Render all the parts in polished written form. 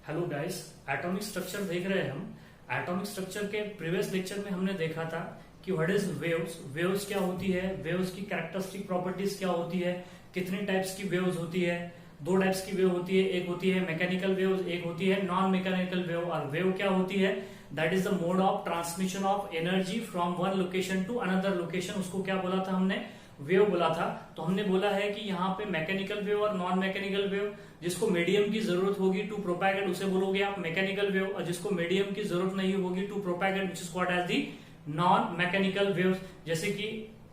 Hello guys, atomic structure देख रहे हैं हम। एटॉमिक स्ट्रक्चर के प्रीवियस लेक्चर में हमने देखा था कि व्हाट इज वेव्स, वेव्स क्या होती है, वेव्स की कैरेक्टरिस्टिक प्रॉपर्टीज क्या होती है, कितने टाइप्स की वेव्स होती है। दो टाइप्स की वेव होती है, एक होती है मैकेनिकल वेव्स, एक होती है नॉन मैकेनिकल वेव। और वेव क्या होती है? That is the mode of transmission of energy from one location to another location. उसको क्या बोला था हमने? वेव बोला था। तो हमने बोला है कि यहाँ पे मैकेनिकल वेव और नॉन मैकेनिकल वेव, जिसको मीडियम की जरूरत होगी टू प्रोपैगेट उसे बोलोगे आप मैकेनिकल वेव, और जिसको मीडियम की जरूरत नहीं होगी to propagate which is called as the non mechanical waves. जैसे कि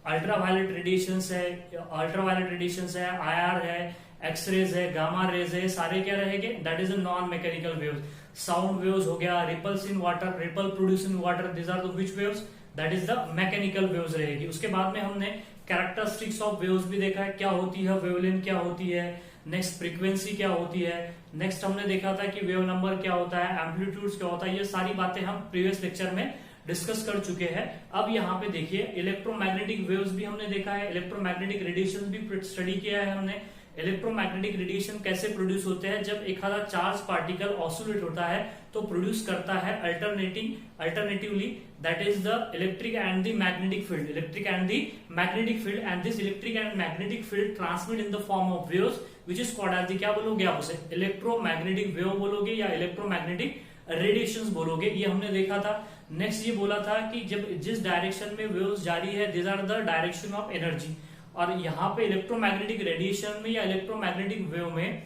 अल्ट्रावायलेट रेडिएशंस है, IR है, एक्सरेज है, गामा रेज है, सारे क्या रहेंगे? That is a non mechanical waves. Sound waves हो गया, ripples in water, ripple produce in water, this are the which waves? That is the mechanical waves रहेगी। उसके बाद में हमने कैरेक्टरिस्टिक्स ऑफ वेव्स भी देखा है, क्या होती है वेवलेंथ, क्या होती है, नेक्स्ट फ्रीक्वेंसी क्या होती है, नेक्स्ट हमने देखा था कि वेव नंबर क्या होता है, एम्पलीट्यूड्स क्या होता है। ये सारी बातें हम प्रीवियस लेक्चर में डिस्कस कर चुके हैं। अब यहाँ पे देखिए इलेक्ट्रोमैग्नेटिक वेव्स भी हमने देखा है, इलेक्ट्रोमैग्नेटिक रेडिएशन भी स्टडी किया है हमने। इलेक्ट्रोमैग्नेटिक रेडिएशन कैसे प्रोड्यूस होते हैं? जब एक आधा चार्ज पार्टिकल ऑसिलेट होता है तो प्रोड्यूस करता है alternatively, that is the electric and the magnetic field, and this electric and magnetic field transmit in the form of waves which is called as the, क्या बोलोगे आप उसे? इलेक्ट्रोमैग्नेटिक वेव बोलोगे या इलेक्ट्रोमैग्नेटिक रेडिएशंस बोलोगे। ये हमने देखा था। नेक्स्ट ये बोला था कि जब जिस डायरेक्शन में वेव्स जारी है, this are the direction of energy. और यहाँ पे इलेक्ट्रोमैग्नेटिक रेडिएशन में या इलेक्ट्रोमैग्नेटिक वेव में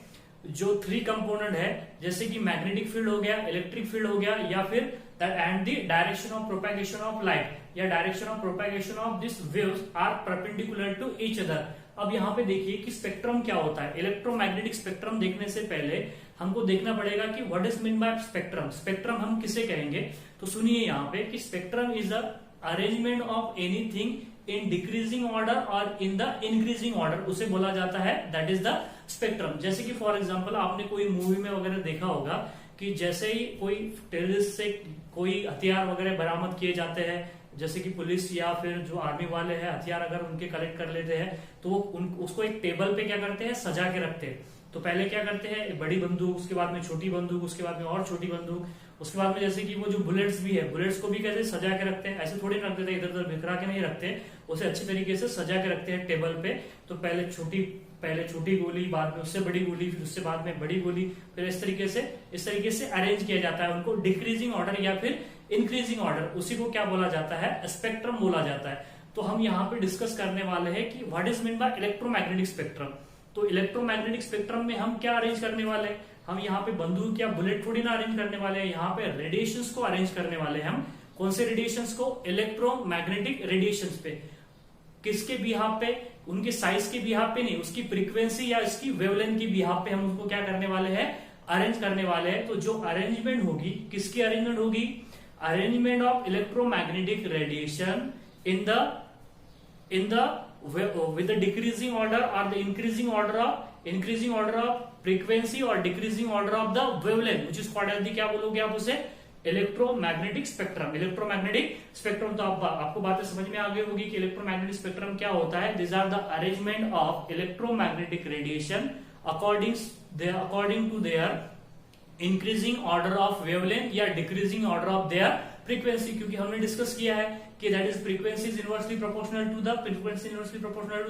जो थ्री कंपोनेंट है, जैसे कि मैग्नेटिक फील्ड हो गया, इलेक्ट्रिक फील्ड हो गया, या फिर and the direction of propagation of light या direction of propagation of this waves are perpendicular to each other. अब यहाँ पे देखिए कि स्पेक्ट्रम क्या होता है। इलेक्ट्रोमैग्नेटिक स्पेक्ट्रम देखने से पहले हमको देखना पड़ेगा कि what is mean by spectrum. Spectrum हम किसे कहेंगे? तो सुनिए यहाँ पे कि spectrum is the arrangement of anything in decreasing order और इन द इंक्रीजिंग ऑर्डर, उसे बोला जाता है दैट इज द स्पेक्ट्रम। जैसे कि फॉर एग्जांपल आपने कोई मूवी में वगैरह देखा होगा कि जैसे ही कोई टेररिस्ट से कोई हथियार वगैरह बरामद किए जाते हैं, जैसे कि पुलिस या फिर जो आर्मी वाले हैं, हथियार अगर उनके कलेक्ट कर लेते हैं तो वो उसको एक टेबल पे क्या करते हैं? सजा के रखते हैं। तो पहले क्या करते हैं? बड़ी बंदूक, उसके बाद में छोटी बंदूक, उसके बाद में और छोटी बंदूक, उसके बाद में जैसे कि वो जो बुलेट्स भी है, बुलेट्स को भी कैसे सजा के रखते हैं? ऐसे थोड़ी रख देते हैं, इधर उधर बिखरा के नहीं रखते, उसे अच्छे तरीके से सजा के रखते हैं टेबल पे। तो पहले छोटी गोली, बाद में उससे बड़ी गोली, फिर उससे बाद में बड़ी गोली, फिर इस तरीके से अरेंज किया जाता है उनको डिक्रीजिंग ऑर्डर या फिर इंक्रीजिंग ऑर्डर। उसी को क्या बोला जाता है? स्पेक्ट्रम बोला जाता है। तो हम यहाँ पे डिस्कस करने वाले हैं कि what is mean by electromagnetic spectrum. तो इलेक्ट्रोमैग्नेटिक स्पेक्ट्रम में हम क्या अरेंज करने वाले हैं? हम यहाँ पे बंदूक या बुलेट थोड़ी ना अरेंज करने वाले हैं, यहाँ पे रेडिएशंस को अरेंज करने वाले हैं हम। कौन से रेडिएशंस को? इलेक्ट्रोमैग्नेटिक रेडिएशंस पे। किसके बिहाफ पे? उनके साइज के बिहाफ पे नहीं, उसकी फ्रीक्वेंसी या इसकी वेवलेंथ की बिहाफ पे हम उसको क्या करने वाले हैं? अरेंज करने वाले हैं। तो जो अरेंजमेंट होगी, किसकी अरेंजमेंट होगी? Arrangement of electromagnetic radiation in the with the decreasing order or the increasing order of frequency or decreasing order of the wavelength which is called as the, क्या बोलोगे आप उसे? Electromagnetic spectrum. Electromagnetic spectrum. तो आपको बातें समझ में आ गई होगी कि इलेक्ट्रोमैग्नेटिक स्पेक्ट्रम क्या होता है। This are the arrangement of electromagnetic radiation according to their increasing order of wavelength या decreasing order of their frequency. क्योंकि हमने डिस्कस किया है कि that is frequency is inversely proportional to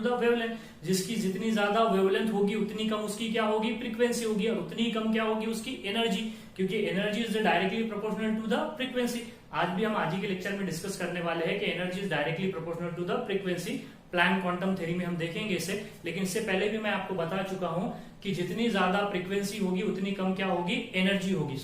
the wavelength. जिसकी जितनी ज्यादा वेवलेंथ होगी उतनी कम उसकी क्या होगी? फ्रीक्वेंसी होगी, और उतनी कम क्या होगी? उसकी एनर्जी, क्योंकि energy is directly proportional to the frequency. आज के लेक्चर में डिस्कस करने वाले हैं कि energy is directly proportional to the frequency. Planck quantum theory में हम देखेंगे इसे, लेकिन इससे पहले भी मैं आपको बता चुका हूं कि जितनी ज्यादा फ्रीक्वेंसी होगी उतनी कम क्या होगी? एनर्जी होगी।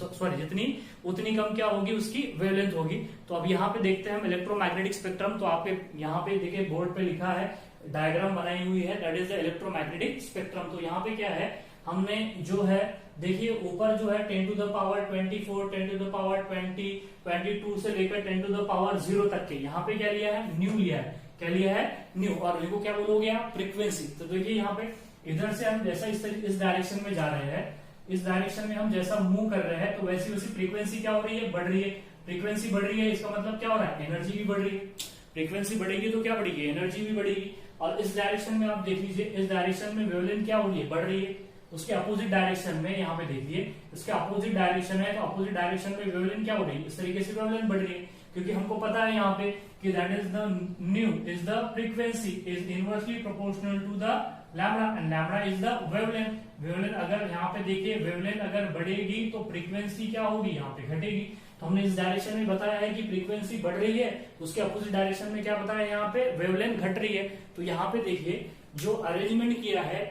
उतनी कम क्या होगी? उसकी वेवलेंथ होगी। तो अब यहाँ पे देखते हैं हम इलेक्ट्रोमैग्नेटिक स्पेक्ट्रम। तो आपके यहाँ पे देखिए बोर्ड पे लिखा है, डायग्राम बनाई हुई है, that is the electromagnetic spectrum. तो यहाँ पे क्या है, हमने जो है देखिए ऊपर जो है 10 to the power 24, 10 to the power 20, 22 से लेकर 10 टू द पावर 0 तक के यहाँ पे क्या लिया है? न्यू लिया है। क्या लिया है? न्यू। और इनको क्या बोलोगे आप? फ्रीक्वेंसी। तो देखिए यहाँ पे इधर से हम जैसा इस डायरेक्शन में जा रहे हैं, इस डायरेक्शन में हम जैसा मूव कर रहे हैं, तो वैसी वैसी फ्रीक्वेंसी क्या हो रही है? बढ़ रही है। फ्रीक्वेंसी बढ़ रही है, इसका मतलब क्या हो रहा है? एनर्जी भी बढ़ रही है। फ्रीक्वेंसी बढ़ेगी तो क्या बढ़ेगी? एनर्जी भी बढ़ेगी। और इस डायरेक्शन में आप देख लीजिए, इस डायरेक्शन में वेवलेंथ क्या हो रही है? बढ़ रही है। उसके अपोजिट डायरेक्शन में, यहाँ पे देखिए इसके अपोजिट डायरेक्शन है, तो अपोजिट डायरेक्शन में वेवलेंथ क्या हो रही है, इस तरीके से वेवलेंथ बढ़ रही है, क्योंकि हमको पता है यहाँ पे कि that is the nu is the frequency is inversely proportional to the lambda and lambda is the wavelength. Wavelength अगर यहाँ पे देखिए वेवलेंथ अगर बढ़ेगी तो फ्रीक्वेंसी क्या होगी, यहाँ पे घटेगी। तो हमने इस डायरेक्शन में बताया है कि फ्रीक्वेंसी बढ़ रही है, उसके अपोजिट डायरेक्शन में क्या बताया है, यहाँ पे वेवलेंथ घट रही है। तो यहाँ पे देखिए जो अरेंजमेंट किया है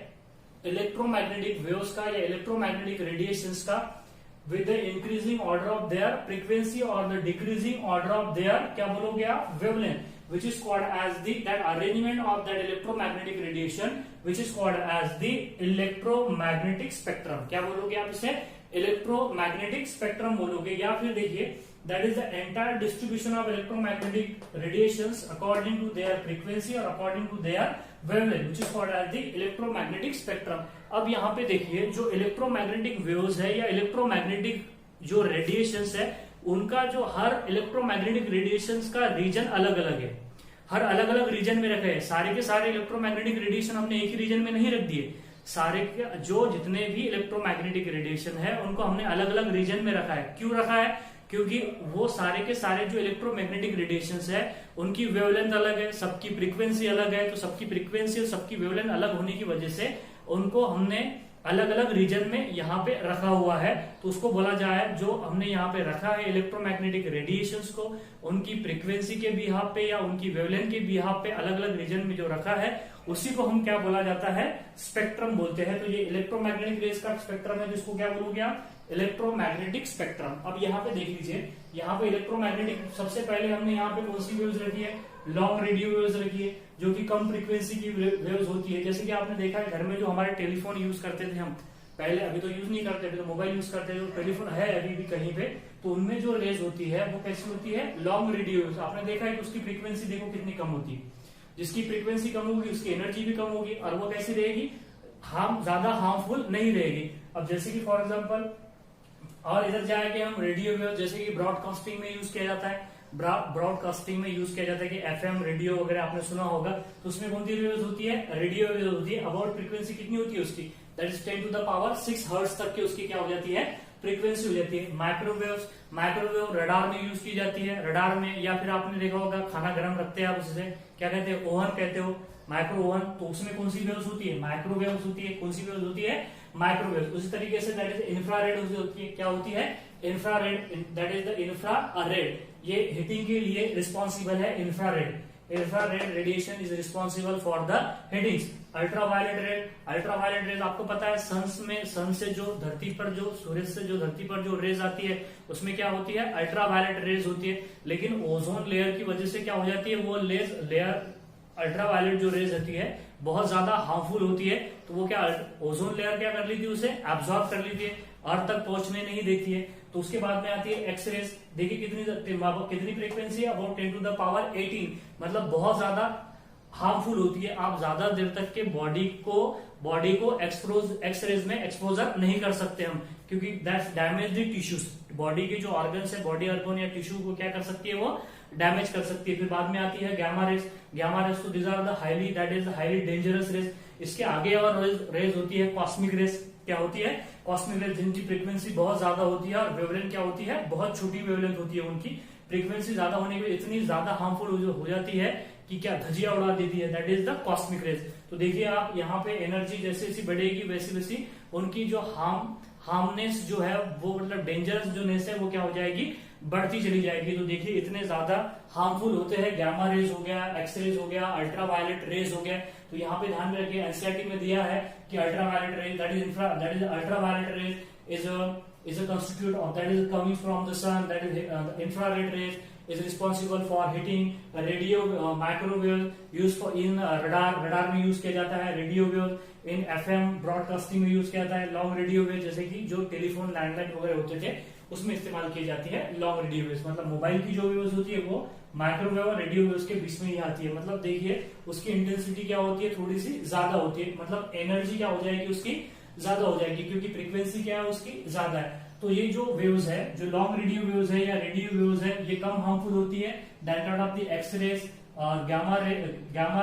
इलेक्ट्रोमैग्नेटिक वेव्स का या इलेक्ट्रोमैग्नेटिक रेडिएशंस का with the increasing order of their frequency or the decreasing order of their क्या बोलोगे आप wavelength which is called as the that arrangement of that electromagnetic radiation which is called as the electromagnetic spectrum। क्या बोलोगे आप इसे, electromagnetic spectrum बोलोगे। या फिर देखिए that is the entire distribution of electromagnetic radiations according to their frequency or according to their wavelength which is called as the electromagnetic spectrum। अब यहाँ पे देखिए जो इलेक्ट्रोमैग्नेटिक वेव्स है या इलेक्ट्रोमैग्नेटिक जो रेडिएशंस है, उनका जो हर इलेक्ट्रोमैग्नेटिक रेडिएशंस का रीजन अलग अलग है, हर अलग अलग रीजन में रखे हैं। सारे के सारे इलेक्ट्रोमैग्नेटिक रेडिएशन हमने एक ही रीजन में नहीं रख दिए, सारे के जो जितने भी इलेक्ट्रोमैग्नेटिक रेडिएशन है उनको हमने अलग अलग रीजन में रखा है। क्यों रखा है, क्योंकि वो सारे के सारे जो इलेक्ट्रोमैग्नेटिक रेडिएशंस है उनकी वेवलेंथ अलग है, सबकी फ्रीक्वेंसी अलग है। तो सबकी फ्रीक्वेंसी और सबकी वेवलेंथ अलग होने की वजह से उनको हमने अलग अलग रीजन में यहाँ पे रखा हुआ है। तो उसको बोला जाए जो हमने यहाँ पे रखा है इलेक्ट्रोमैग्नेटिक रेडिएशंस को उनकी फ्रीक्वेंसी के बिहाफ पे या उनकी वेवलेंथ के बिहाफ पे अलग अलग रीजन में जो रखा है उसी को हम क्या बोला जाता है, स्पेक्ट्रम बोलते हैं। तो ये इलेक्ट्रोमैग्नेटिक रेज का स्पेक्ट्रम है जिसको क्या बोलोगे आप, इलेक्ट्रोमैग्नेटिक स्पेक्ट्रम। अब यहाँ पे देख लीजिए, यहाँ पे इलेक्ट्रोमैग्नेटिक सबसे पहले हमने यहाँ पे कौन सी वेव्स रखी है, लॉन्ग रेडियो वेव्स रखी है जो कि कम फ्रीक्वेंसी की वेव्स होती है। जैसे कि आपने देखा है घर में जो हमारे टेलीफोन यूज करते थे हम पहले, अभी तो यूज नहीं करते, अभी तो मोबाइल यूज करते हैं, जो टेलीफोन है अभी भी कहीं पे, तो उनमें जो रेज होती है वो कैसी होती है, लॉन्ग रेडियो वेव्स। आपने देखा है कि उसकी फ्रीक्वेंसी देखो कितनी कम होती है, जिसकी फ्रीक्वेंसी कम होगी उसकी एनर्जी भी कम होगी और वो कैसी रहेगी, ज्यादा हार्मफुल नहीं रहेगी। अब जैसे कि फॉर एग्जाम्पल और इधर जाएंगे हम रेडियो वेव, जैसे कि ब्रॉडकास्टिंग में यूज किया जाता है, ब्रॉडकास्टिंग में यूज किया जाता है कि एफएम रेडियो वगैरह आपने सुना होगा, तो उसमें कौन सी वेव्स होती है, रेडियो वेव होती है। अबाउट फ्रीक्वेंसी कितनी होती है उसकी, that is 10 to the power 6 hertz तक की उसकी क्या हो जाती है, फ्रीक्वेंसी हो जाती है। माइक्रोवेव रडार में यूज की जाती है, रडार में, या फिर आपने देखा होगा खाना गर्म रखते हैं आप उससे क्या कहते हैं, ओवन कहते हो, माइक्रो ओवन, तो उसमें कौन सी वेव्स होती है, माइक्रोवेव्स होती है। कौन सी वेव्स होती है, माइक्रोवेव। उसी तरीके से दैट इज इंफ्रारेड होती है, क्या होती है, infrared, that is the infrared, ये हीटिंग के लिए रिस्पॉन्सिबल है, infrared. Infrared radiation is responsible for the heatings. Ultraviolet rays आपको पता है सन से जो धरती पर जो सूरज से जो धरती पर जो रेज आती है उसमें क्या होती है, अल्ट्रावायलेट रेज होती है। लेकिन ओजोन लेयर की वजह से क्या हो जाती है, वो लेयर अल्ट्रावायलेट जो रेज होती है बहुत ज्यादा हार्मफुल होती है, तो वो क्या ओजोन लेयर क्या कर लेती है, उसे एब्जॉर्ब कर लेती है, अर्थ तक पहुंचने नहीं देती है। तो उसके बाद में आती है एक्स रेज, देखिए कितनी फ्रीक्वेंसी है, अबाउट 10 टू द पावर 18, मतलब बहुत ज्यादा हार्मफुल होती है। आप ज्यादा देर तक के बॉडी को एक्स रेज में एक्सपोजर नहीं कर सकते हम, क्योंकि that's damage the tissues, body के जो ऑर्गन्स है, बॉडी ऑर्गन या टिश्यू को क्या कर सकती है, वो डैमेज कर सकती है। फिर बाद में आती है गामा रेज, तो these are the highly dangerous rays. इसके आगे और रेज होती है कॉस्मिक रेज, क्या होती है, कॉस्मिक रेज, जिनकी फ्रीक्वेंसी बहुत ज्यादा होती है और वेवलेंथ क्या होती है, बहुत छोटी वेवलेंथ होती है। उनकी फ्रीक्वेंसी ज्यादा होने की इतनी ज्यादा हार्मफुल हो जाती है कि क्या धजिया उड़ा देती है, that is the cosmic rays. तो देखिए आप यहाँ पे एनर्जी जैसे जैसी बढ़ेगी वैसी वैसी उनकी जो हार्मनेस जो है वो, मतलब डेंजरस जो नेस है वो क्या हो जाएगी, बढ़ती चली जाएगी। तो देखिए इतने ज्यादा हार्मफुल होते हैं, गामा रेज हो गया, एक्स रेज हो गया, अल्ट्रावायलेट रेज हो गया। तो यहाँ पे ध्यान में रखिए, एनसीईआरटी में दिया है कि ultraviolet rays that is ultraviolet rays is a constitute of that is coming from the sun, that is infrared rays is responsible for heating, radio microwave used for in radar में use किया जाता है, radio wave in FM broadcasting में use किया जाता है, long radio wave जैसे कि जो टेलीफोन लैंडलाइन वगैरह होते थे उसमें इस्तेमाल की जाती है लॉन्ग रेडियो वेव्स। मतलब मोबाइल की जो वेव्स होती है वो माइक्रोवेव और रेडियो वेव्स के बीच में ही आती है। मतलब देखिए उसकी इंटेंसिटी क्या होती है, थोड़ी सी ज्यादा होती है, मतलब एनर्जी क्या हो जाएगी उसकी ज्यादा हो जाएगी, क्योंकि फ्रीक्वेंसी क्या है उसकी ज्यादा है। तो ये जो वेव्स है, जो लॉन्ग रेडियो वेव्स है या रेडियो वेव्स है, ये कम हार्मफुल होती है than that of the X rays और गामा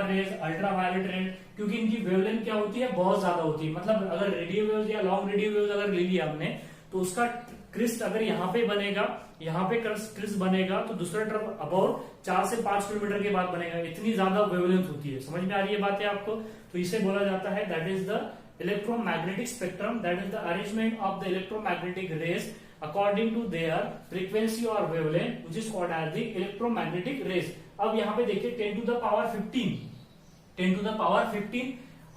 रेज, अल्ट्रावायलेट रेज। क्योंकि इनकी वेवलेंथ क्या होती है, बहुत ज्यादा होती है। मतलब अगर रेडियो वेव्स या लॉन्ग रेडियो वेव्स अगर ले लिया हमने, तो उसका क्रिस्ट अगर यहाँ पे बनेगा, यहाँ पे क्रिस्ट बनेगा, तो दूसरा टर्म अबाउट 4 से 5 किलोमीटर के बाद बनेगा। इतनी ज्यादा वेवलेंथ होती है। समझ में आ रही है बातें आपको? तो इसे बोला जाता है that is the electromagnetic spectrum, that is the arrangement of the electromagnetic rays according to their frequency or wavelength which is called as the electromagnetic rays। अब यहाँ पे देखिए 10 to the power 15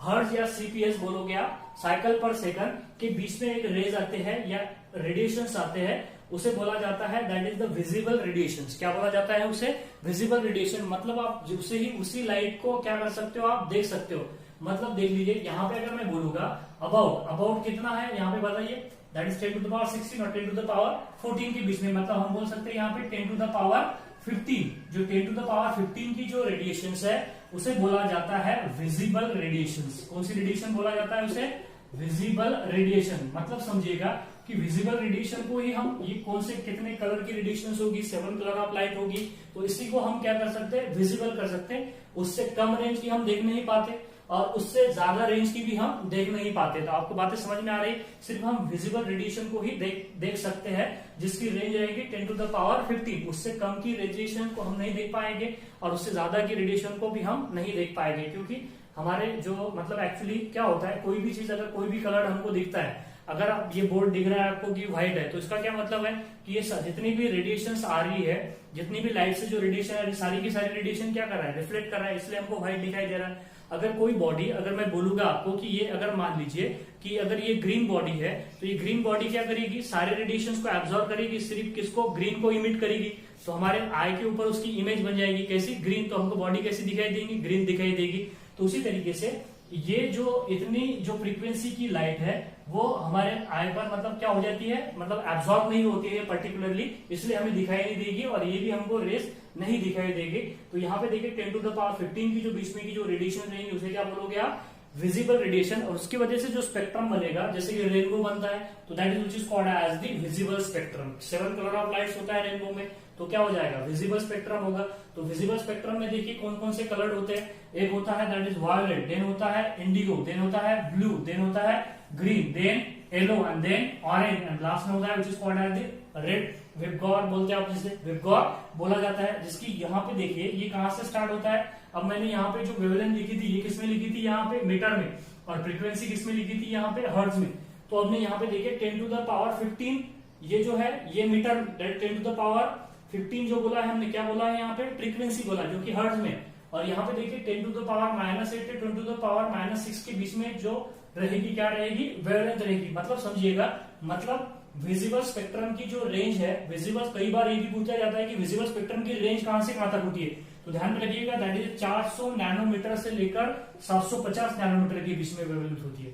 हर्ट्ज या सीपीएस बोलोगे आप, cycle पर second के बीच में एक रेज आते हैं या रेडिएशंस आते हैं, उसे बोला जाता है that is the visible radiations. क्या बोला जाता है उसे? Visible radiation. मतलब आप उसे ही उसी लाइट को क्या कर सकते हो, आप देख सकते हो। मतलब देख लीजिए यहाँ पे अगर मैं बोलूंगा अबाउट कितना है, यहाँ पे बताइए, that is 10 to the power 16 और 10 to the power 14 के बीच में। मतलब हम बोल सकते हैं यहाँ पे 10 to the power 15, जो 10 to the power 15 की जो रेडिएशंस है उसे बोला जाता है विजिबल रेडिएशंस। कौन सी रेडिएशन बोला जाता है उसे? Visible radiation. मतलब समझिएगा कि विजिबल रेडिएशन को ही हम, ये कौन से कितने कलर की रेडिएशन होगी, 7 कलर ऑफ लाइट होगी, तो इसी को हम क्या कर सकते हैं, विजिबल कर सकते हैं। उससे कम रेंज की हम देख नहीं पाते और उससे ज्यादा रेंज की भी हम देख नहीं पाते। तो आपको बातें समझ में आ रही? सिर्फ हम विजिबल रेडिएशन को ही देख सकते हैं, जिसकी रेंज रहेगी 10 to the power 15। उससे कम की रेडिएशन को हम नहीं देख पाएंगे और उससे ज्यादा की रेडिएशन को भी हम नहीं देख पाएंगे, क्योंकि हमारे जो मतलब एक्चुअली क्या होता है, कोई भी चीज अगर कोई भी कलर हमको दिखता है, अगर आप ये बोर्ड दिख रहा है आपको कि व्हाइट है, तो इसका क्या मतलब है कि ये जितनी भी रेडिएशन आ रही है, जितनी भी लाइट से जो रेडिएशन आ रही है, सारी की सारी रेडिएशन क्या कर रहा है, रिफ्लेक्ट कर रहा है, इसलिए हमको व्हाइट दिखाई दे रहा है। अगर कोई बॉडी, अगर मैं बोलूंगा आपको कि ये अगर मान लीजिए कि अगर ये ग्रीन बॉडी है, तो ये ग्रीन बॉडी क्या करेगी, सारे रेडिएशंस को एब्जॉर्ब करेगी, सिर्फ किसको, ग्रीन को इमिट करेगी। तो हमारे आई के ऊपर उसकी इमेज बन जाएगी कैसी, ग्रीन। तो हमको बॉडी कैसी दिखाई देगी, ग्रीन दिखाई देगी। तो उसी तरीके से ये जो इतनी जो फ्रीक्वेंसी की लाइट है वो हमारे आई पर मतलब क्या हो जाती है, मतलब एब्जॉर्ब नहीं होती है पर्टिकुलरली, इसलिए हमें दिखाई नहीं देगी और ये भी हमको रेस नहीं दिखाई देगी। तो यहाँ पे देखिए 10 to the power 15 की जो बीच में की जो रेडिएशन रहेगी उसे क्या बोलोगे आप, विजिबल रेडिएशन। और उसकी वजह से जो स्पेक्ट्रम बनेगा, जैसे कि रेनबो बनता है, तो that is which is called as the visible spectrum. 7 colour of lights होता है रेनबो में, तो क्या हो जाएगा, विजिबल स्पेक्ट्रम होगा। तो विजिबल स्पेक्ट्रम में देखिए कौन कौन से कलर होते हैं, एक होता है दैट इज वायलेट, देन होता है इंडिगो, देन होता है ब्लू, देन होता है green, then yellow and then orange, and last में होता है which is called as the red. VIBGYOR बोलते हैं आप जिसे, विबगॉर बोला जाता है, जिसकी यहाँ पे देखिए ये कहां से स्टार्ट होता है। अब मैंने यहाँ पे जो वेवलेंथ लिखी थी, ये किसमें लिखी थी, यहाँ पे मीटर में, और फ्रीक्वेंसी किसमें लिखी थी, यहाँ पे हर्ट्ज में। तो हमने यहाँ पे देखिए 10 to the power 15 ये जो है ये मीटर, 10 to the power 15 जो बोला है हमने, क्या बोला है यहाँ पे, फ्रीक्वेंसी बोला, जो कि हर्ट्ज में। और यहाँ पे देखिए 10 to the power -8 से 10 to the power -6 के बीच में जो रहेगी, क्या रहेगी, वेवलेंथ रहेगी। मतलब समझिएगा, मतलब विजिबल स्पेक्ट्रम की जो रेंज है, विजिबल, कई बार ये भी पूछा जाता है कि विजिबल स्पेक्ट्रम की रेंज कहां से कहां तक होती है, तो ध्यान में रखिएगा दैट इज 400 नैनोमीटर से लेकर 750 नैनोमीटर के बीच में वेवलेंथ होती है।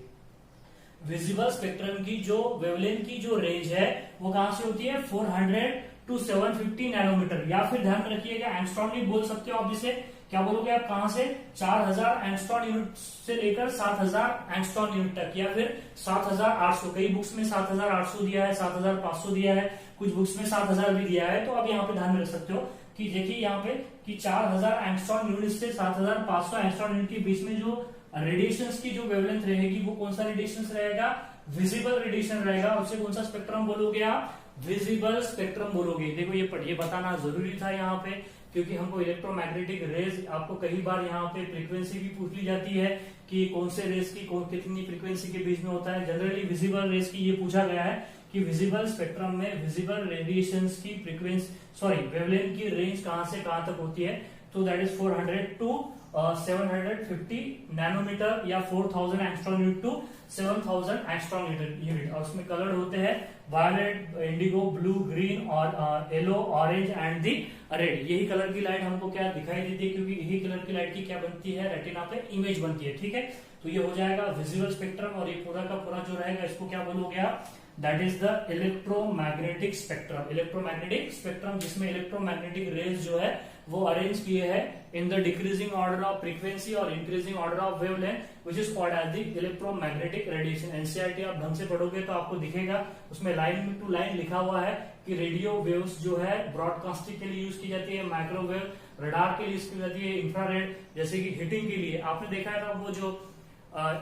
विजिबल स्पेक्ट्रम की जो वेवलेंथ की जो रेंज है वो कहां से होती है, 400 to 750 नैनोमीटर, या फिर ध्यान में रखिएगा एंगस्ट्रॉम भी बोल सकते हो आप, जिसे क्या बोलोगे आप, कहां से, 4000 एंगस्ट्रॉम यूनिट से लेकर 7000 एंगस्ट्रॉम यूनिट तक, या फिर 7800। कई बुक्स में 7800 दिया है, 7500 दिया है, कुछ बुक्स में 7000 भी दिया है। तो आप यहाँ पे ध्यान में रख सकते हो कि देखिए यहाँ पे कि 4000 एंगस्ट्रॉम यूनिट से 7500 एंगस्ट्रॉम यूनिट के बीच में जो रेडिएशन की जो वेवलेंथ रहेगी वो कौन सा रेडिएशन रहेगा, विजिबल रेडिएशन रहेगा। उसे कौन सा स्पेक्ट्रम बोलोगे आप, विजिबल स्पेक्ट्रम बोलोगे। देखो ये बताना जरूरी था यहाँ पे, क्योंकि हमको इलेक्ट्रोमैग्नेटिक रेज, आपको कई बार यहाँ पे फ्रीक्वेंसी भी पूछ ली जाती है कि कौन से रेज की कितनी फ्रीक्वेंसी के बीच में होता है। जनरली विजिबल रेज की ये पूछा गया है कि विजिबल स्पेक्ट्रम में विजिबल रेडिएशंस की फ्रीक्वेंसी वेवलेंथ की रेंज कहां से कहां तक होती है, तो दैट इज 400 to 750 नैनोमीटर या 4000 angstrom unit to 7000 angstrom unit. और उसमें कलर होते हैं वायलेट, इंडिगो, ब्लू, ग्रीन और yellow, orange and the red. यही कलर की लाइट हमको क्या दिखाई देती है, क्योंकि यही कलर की लाइट की क्या बनती है, रेटिना पे इमेज बनती है। ठीक है, तो ये हो जाएगा विजुअल स्पेक्ट्रम, और ये पूरा का पूरा जो रहेगा इसको क्या बोलोगे आप, that is the electromagnetic spectrum. Electromagnetic spectrum जिसमें इलेक्ट्रोमैग्नेटिक रेज जो है वो अरेंज किए हैं in the decreasing order of frequency और increasing order of wavelength which is called as the electromagnetic radiation. NCERT आप ढंग से पढ़ोगे तो आपको दिखेगा, उसमें लाइन टू लाइन लिखा हुआ है कि रेडियो वेव्स जो है ब्रॉडकास्टिंग के लिए यूज की जाती है, माइक्रोवेव रडार के लिए इसकी जाती है इंफ्रारेड, जैसे कि हीटिंग के लिए आपने देखा है ना वो जो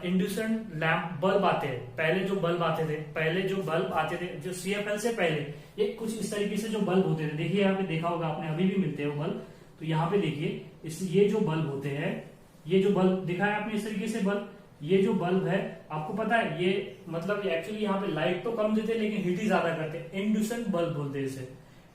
इंड्यूसेंट लैंप बल्ब आते हैं, पहले जो बल्ब आते थे जो CFL से पहले, ये कुछ इस तरीके से जो बल्ब होते थे, देखिए यहाँ पे देखा होगा आपने, अभी भी मिलते हैं वो बल्ब। तो यहाँ पे देखिए ये जो बल्ब होते हैं, ये जो बल्ब दिखाया आपने इस तरीके से बल्ब, ये जो बल्ब है आपको पता है ये मतलब एक्चुअली यहाँ पे लाइट तो कम देते हैं लेकिन हीट ही ज्यादा करते हैं, इंड्यूसेंट बल्ब बोलते हैं इसे।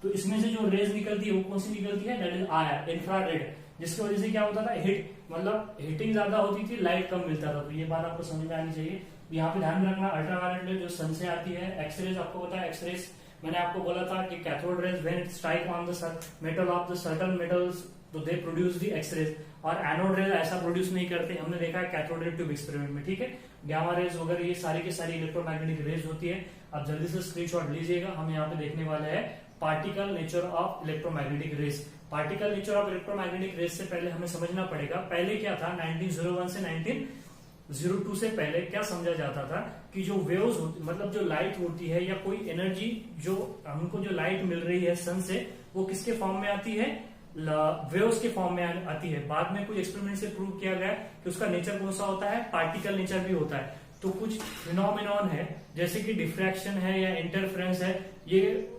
तो इसमें से जो रेज निकलती है वो कौन सी निकलती है, दैट इज आया इंफ्रारेड, जिसकी वजह से क्या होता था, हीट मतलब हीटिंग ज्यादा होती थी, लाइट कम मिलता था। तो ये बात आपको समझ में आनी चाहिए। यहाँ पे ध्यान रखना, अल्ट्रावायलेट जो सन से आती है, एक्सरेज आपको पता है, एक्सरेज मैंने आपको बोला था कि cathode rays when it strike on the metal of the certain metals तो दे प्रोड्यूस दी एक्सरेज, और एनोड रेज ऐसा प्रोड्यूस नहीं करते, हमने देखा है कैथोड रे ट्यूब एक्सपेरिमेंट में, ठीक है। गामा रेज वगैरह ये सारी की सारी इलेक्ट्रोमैग्नेटिक रेज होती है। आप जल्दी से स्क्रीनशॉट लीजिएगा, हम यहाँ पे देखने वाले हैं particle nature of electromagnetic rays. Particle nature of electromagnetic rays से पहले हमें समझना पड़ेगा, पहले क्या था 1901 से 1902 से पहले क्या समझा जाता था कि जो वेव्स मतलब जो लाइट होती है या कोई एनर्जी जो हमको जो लाइट मिल रही है सन से, वो किसके फॉर्म में आती है, वेव्स के फॉर्म में आती है। बाद में कुछ एक्सपेरिमेंट से प्रूव किया गया कि उसका नेचर कौन सा होता है, पार्टिकल नेचर भी होता है। तो कुछ फिनोमिनॉन है जैसे कि डिफ्रैक्शन है या इंटरफेरेंस है, ये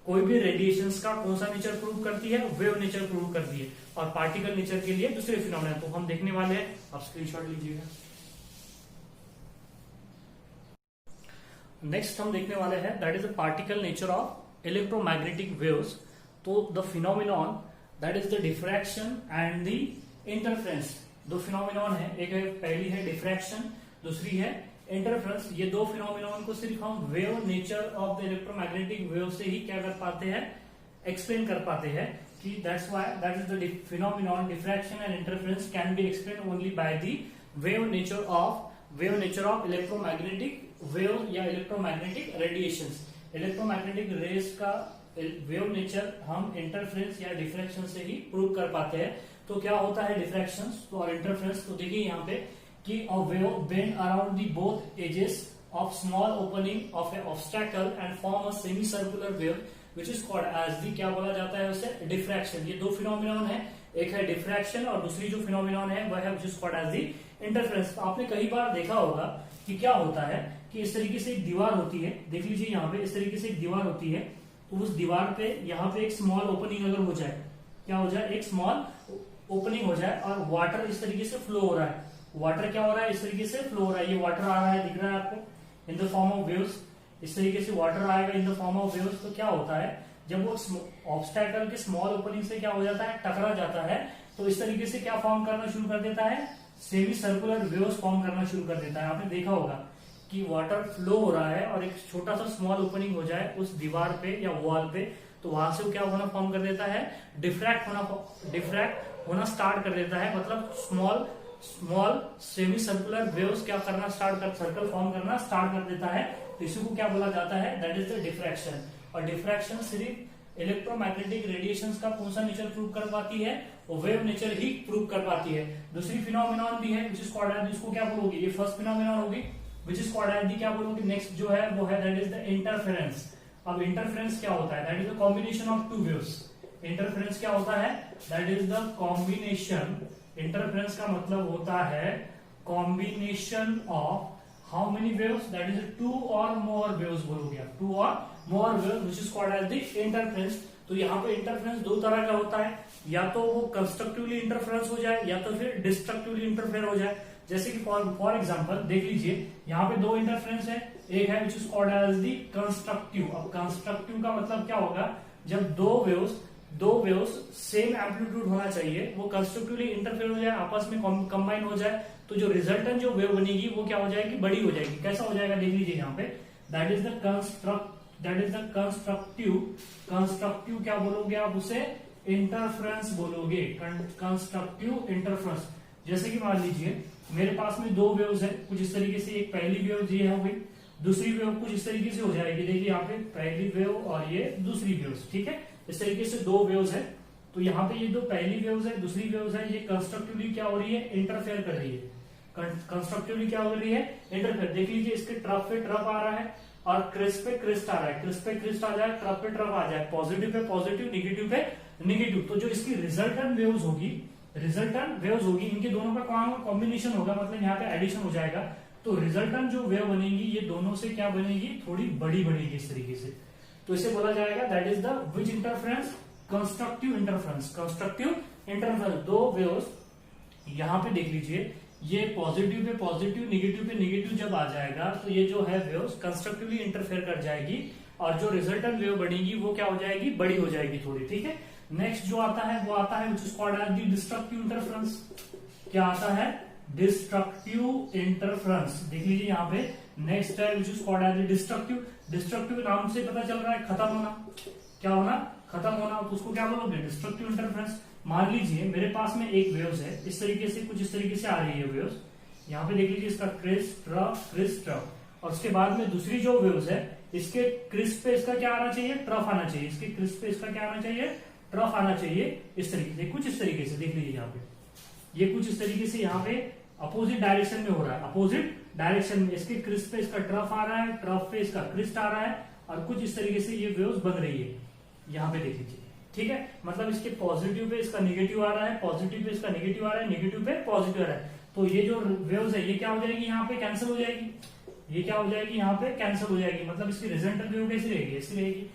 कोई भी रेडिएशंस का कौन सा नेचर प्रूव करती है, वेव नेचर प्रूव करती है। और पार्टिकल नेचर के लिए दूसरे फिनोमिना तो हम देखने वाले हैं, आप स्क्रीनशॉट लीजिएगा। नेक्स्ट हम देखने वाले हैं that is the particle nature of electromagnetic waves. तो the phenomenon that is the diffraction and the interference, दो फिनोमिनॉन है, एक है पहली है डिफ्रैक्शन, दूसरी है इंटरफेरेंस। ये दो फिनोमिनॉन को सिर्फ हम wave nature of the electromagnetic wave से ही क्या कर पाते हैं, एक्सप्लेन कर पाते हैं कि that's why that is the phenomenon diffraction and interference can be explain only by the wave nature of electromagnetic wave या इलेक्ट्रोमैग्नेटिक रेडिएशंस। इलेक्ट्रोमैग्नेटिक रेज का वेव नेचर हम इंटरफेरेंस या डिफ्रैक्शन से ही प्रूव कर पाते हैं। तो क्या होता है डिफ्रैक्शन और इंटरफेरेंस, तो देखिए यहाँ पे कि a wave bend around the both edges of small opening of an obstacle and form a semicircular wave which is called as the, क्या बोला जाता है उसे, डिफ्रैक्शन। ये दो फिनोमिनॉन है, एक है डिफ्रैक्शन और दूसरी जो फिनोमिनॉन है वह है which is called as the interference. आपने कई बार देखा होगा कि क्या होता है कि इस तरीके से एक दीवार होती है, देख लीजिए यहाँ पे इस तरीके से एक दीवार होती है, तो उस दीवार पे यहाँ पे एक स्मॉल ओपनिंग अगर हो जाए, क्या हो जाए, एक स्मॉल ओपनिंग हो जाए और वाटर इस तरीके से फ्लो हो रहा है, वाटर क्या हो रहा है, इस तरीके से फ्लो हो रहा है, ये वाटर आ रहा है, दिख रहा है आपको इन द फॉर्म ऑफ वेव्स, इस तरीके से वाटर आएगा इन द फॉर्म ऑफ वेव्स। तो क्या होता है जब वो ऑब्स्टैकल के स्मॉल ओपनिंग से क्या हो जाता है, टकरा जाता है, तो इस तरीके से क्या फॉर्म करना शुरू कर देता है, सेमी सर्कुलर वेव्स फॉर्म करना शुरू कर देता है। आपने देखा होगा कि वाटर फ्लो हो रहा है और एक छोटा सा स्मॉल ओपनिंग हो जाए उस दीवार पे या वॉल पे, तो वहां से क्या होना फॉर्म कर देता है, डिफ्रैक्ट होना स्टार्ट कर देता है, मतलब स्मॉल सेमी सर्कुलर वेव्स क्या करना सर्कल फॉर्म करना स्टार्ट कर देता है। तो इसी को क्या बोला जाता है, दैट इज द डिफ्रैक्शन। और डिफ्रैक्शन सिर्फ इलेक्ट्रोमैग्नेटिक रेडिएशंस का कौन सा नेचर प्रूव कर पाती है, वो वेव नेचर ही प्रूव कर पाती है। दूसरी फिनोमिनॉन भी है विच इज कॉल्ड एज, इसको क्या बोलोगे, ये फर्स्ट फिनोमिनॉन होगी which is called as the, क्या बोलोगे नेक्स्ट जो है वो है दैट इज द इंटरफेरेंस। अब इंटरफेरेंस क्या होता है, that is the combination of two waves. Interference क्या होता है, that is the combination, interference का मतलब होता है combination of how many waves, that is two और मोर वेव्स बोलोगे आप, टू और more waves which is called as the interference. तो यहाँ पे इंटरफेरेंस दो तरह का होता है, या तो वो कंस्ट्रक्टिवली इंटरफेरेंस हो जाए या तो फिर डिस्ट्रक्टिवली इंटरफेयर हो जाए। जैसे कि फॉर एग्जांपल देख लीजिए यहाँ पे दो इंटरफेरेंस है, एक है which is called as the constructive. अब कंस्ट्रक्टिव का मतलब क्या होगा, जब दो वेव्स सेम एम्पलीट्यूड होना चाहिए, वो कंस्ट्रक्टिवली इंटरफेयर हो जाए, आपस में कंबाइन हो जाए, तो जो रिजल्टेंट जो वेव बनेगी वो क्या हो जाएगी, बड़ी हो जाएगी। कैसा हो जाएगा देख लीजिए यहाँ पे, दैट इज द कंस्ट्रक्टिव क्या बोलोगे आप उसे, इंटरफेरेंस बोलोगे, कंस्ट्रक्टिव इंटरफेरेंस। जैसे कि मान लीजिए मेरे पास में दो वेव्स है कुछ इस तरीके से, एक पहली वेव ये हो गई, दूसरी वेव कुछ इस तरीके से हो जाएगी, देखिए यहाँ पे पहली वेव और ये दूसरी वेव्स, ठीक है, इस तरीके से दो वेव्स है। तो यहाँ पे ये दो पहली वेव्स है दूसरी वेव्स है, ये कंस्ट्रक्टिवली क्या हो रही है, इंटरफेयर कर रही है, कंस्ट्रक्टिवली क्या हो रही है, इंटरफेयर। देख लीजिए इसके ट्रफ पे ट्रफ आ रहा है और क्रिस्ट पे क्रिस्ट आ रहा है, क्रिस्ट पे क्रिस्ट आ जाए, ट्रफ पे ट्रफ आ जाए, पॉजिटिव पे पॉजिटिव, निगेटिव पे निगेटिव, तो जो इसकी रिजल्टेंट वेव्स होगी इनके दोनों का कॉम्बिनेशन होगा, मतलब यहाँ पे एडिशन हो जाएगा, तो रिजल्टेंट जो वेव बनेगी ये दोनों से क्या बनेगी, थोड़ी बड़ी बनेगी इस तरीके से। तो इसे बोला जाएगा that is the which interference, constructive interference. दो वेव्स यहाँ पे देख लीजिए, ये पॉजिटिव पे पॉजिटिव, नेगेटिव पे नेगेटिव जब आ जाएगा तो ये जो है वेव्स कंस्ट्रक्टिवली इंटरफेयर कर जाएगी, और जो रिजल्टेंट वेव बनेगी वो क्या हो जाएगी, बड़ी हो जाएगी थोड़ी, ठीक है। नेक्स्ट जो आता है वो आता है which is called as the destructive interference. क्या आता है, डिस्ट्रक्टिव इंटरफेरेंस। देख लीजिए यहाँ पे नेक्स्ट है which is called as destructive. Destructive नाम से पता चल रहा है खत्म होना, क्या होना, खत्म होना, तो उसको क्या बोलोगे, डिस्ट्रक्टिव इंटरफेरेंस। मान लीजिए मेरे पास में एक वेव्स है, इस तरीके से कुछ इस तरीके से आ रही है वेव्स, यहाँ पे देख लीजिए इसका क्रिस ट्रफ, और उसके बाद में दूसरी जो वेव्स है इसके क्रिस पे इसका क्या आना चाहिए, ट्रफ आना चाहिए, इसके क्रिस पे इसका क्या आना चाहिए, ट्रफ आना चाहिए, इस तरीके से, कुछ इस तरीके से। देख लीजिए यहाँ पे ये कुछ इस तरीके से यहाँ पे अपोजिट डायरेक्शन में हो रहा है, अपोजिट डायरेक्शन में इसके क्रिस पे इसका ट्रफ आ रहा है, ट्रफ पे इसका क्रिस्ट आ रहा है, और कुछ इस तरीके से ये वेव्स बन रही है, यहाँ पे देख लीजिए, ठीक है। मतलब इसके पॉजिटिव पे इसका नेगेटिव आ रहा है, पॉजिटिव पे इसका नेगेटिव आ रहा है, नेगेटिव पे पॉजिटिव आ रहा है, तो ये जो वेव्स है ये क्या हो जाएगी, यहाँ पे कैंसिल हो जाएगी, ये क्या हो जाएगी, यहाँ पे कैंसिल हो जाएगी। मतलब इसकी रिजल्टेंट वेव कैसी रहेगी, ऐसी रहेगी।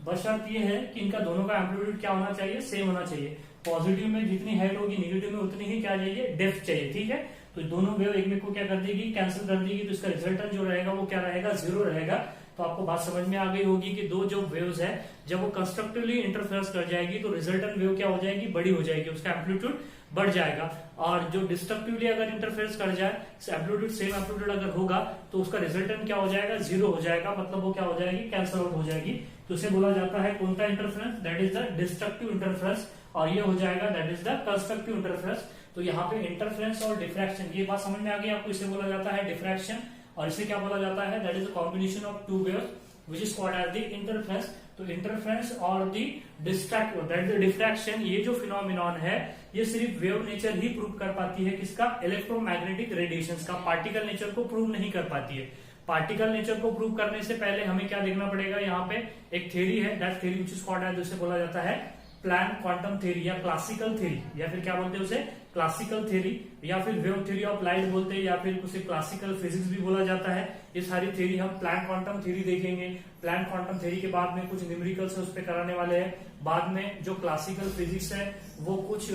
बस शर्त ये है कि इनका दोनों का एम्पलीट्यूड क्या होना चाहिए, सेम होना चाहिए। पॉजिटिव में जितनी हाइट होगी नेगेटिव में उतनी ही क्या चाहिए, डेप्थ चाहिए, ठीक है। तो दोनों वेव एक में को क्या कर देगी, कैंसिल कर देगी, तो इसका रिजल्टेंट जो रहेगा वो क्या रहेगा, 0 रहेगा। तो आपको बात समझ में आ गई होगी कि दो जो वेव्स है जब वो कंस्ट्रक्टिवली इंटरफेरेंस कर जाएगी तो रिजल्टेंट वेव क्या हो जाएगी, बड़ी हो जाएगी, उसका एम्पलीट्यूड बढ़ जाएगा। और जो डिस्ट्रक्टिवली अगर इंटरफेरेंस कर जाए, एम्पलीट्यूड सेम एम्पलीट्यूड अगर होगा तो उसका रिजल्टेंट क्या हो जाएगा, 0 हो जाएगा, मतलब वो क्या हो जाएगी, कैंसल आउट हो जाएगी। तो उसे बोला जाता है कौन सा interference, that is the destructive interference, और ये हो जाएगा that is the constructive interference. तो यहाँ पे इंटरफेरेंस और डिफ्रैक्शन, ये बात समझ में आ गई आपको, इसे बोला जाता है डिफ्रैक्शन, और इसे क्या बोला जाता है, that is the combination of two waves which is called as the interference। तो इंटरफेरेंस और दी डिफ्रैक्शन, ये जो फिनोमिनॉन है ये सिर्फ वेव नेचर ही प्रूव कर पाती है, किसका, इलेक्ट्रोमैग्नेटिक रेडिएशंस का, पार्टिकल नेचर को प्रूव नहीं कर पाती है। पार्टिकल नेचर को प्रूव करने से पहले हमें क्या देखना पड़ेगा, यहाँ पे एक थ्योरी है, that theory which is called as, जिसे बोला जाता है प्लान क्वांटम थ्योरी या क्लासिकल थ्योरी, या फिर क्या बोलते हैं उसे, क्लासिकल थ्योरी, या फिर वेव थ्योरी ऑफ लाइट बोलते हैं, या फिर उसे क्लासिकल फिजिक्स भी बोला जाता है। ये सारी थ्योरी हम प्लान क्वांटम थ्योरी देखेंगे। प्लान क्वांटम थ्योरी के बाद में कुछ न्यूमेरिकल्स उस पर कराने वाले हैं। बाद में जो क्लासिकल फिजिक्स है वो कुछ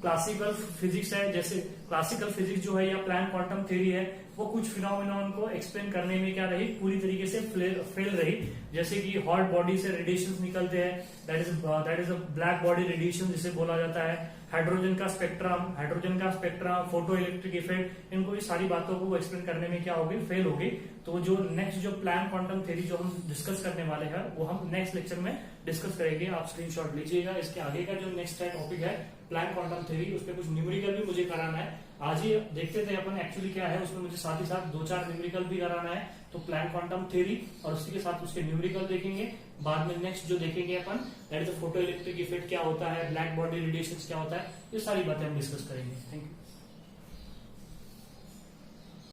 क्लासिकल फिजिक्स है, जैसे क्लासिकल फिजिक्स जो है या प्लान क्वांटम थ्योरी है वो कुछ फिनोमिनॉन को एक्सप्लेन करने में क्या रही, पूरी तरीके से फेल रही। जैसे कि हॉट बॉडी से रेडिएशंस निकलते हैं, that is a black body radiation जिसे बोला जाता है। हाइड्रोजन का स्पेक्ट्रम, फोटो इलेक्ट्रिक इफेक्ट, इनको ये सारी बातों को एक्सप्लेन करने में क्या होगी, फेल होगी। तो जो नेक्स्ट जो प्लान क्वांटम थ्योरी जो हम डिस्कस करने वाले हैं वो हम नेक्स्ट लेक्चर में डिस्कस करेंगे। आप स्क्रीनशॉट लीजिएगा। इसके आगे का जो नेक्स्ट टॉपिक है प्लान क्वांटम थ्योरी, उस पर कुछ न्यूमेरिकल भी मुझे कराना है। आज ही देखते थे अपन एक्चुअली क्या है उसमें, मुझे साथ ही साथ 2-4 न्यूमेरिकल भी कराना है। तो प्लान क्वांटम थ्योरी और उसी के साथ उसके न्यूमेरिकल देखेंगे। बाद में नेक्स्ट जो देखेंगे अपन, that is photo electric effect क्या होता है, ब्लैक बॉडी रेडिएशन क्या होता है, ये सारी बातें हम डिस्कस करेंगे। Thank you.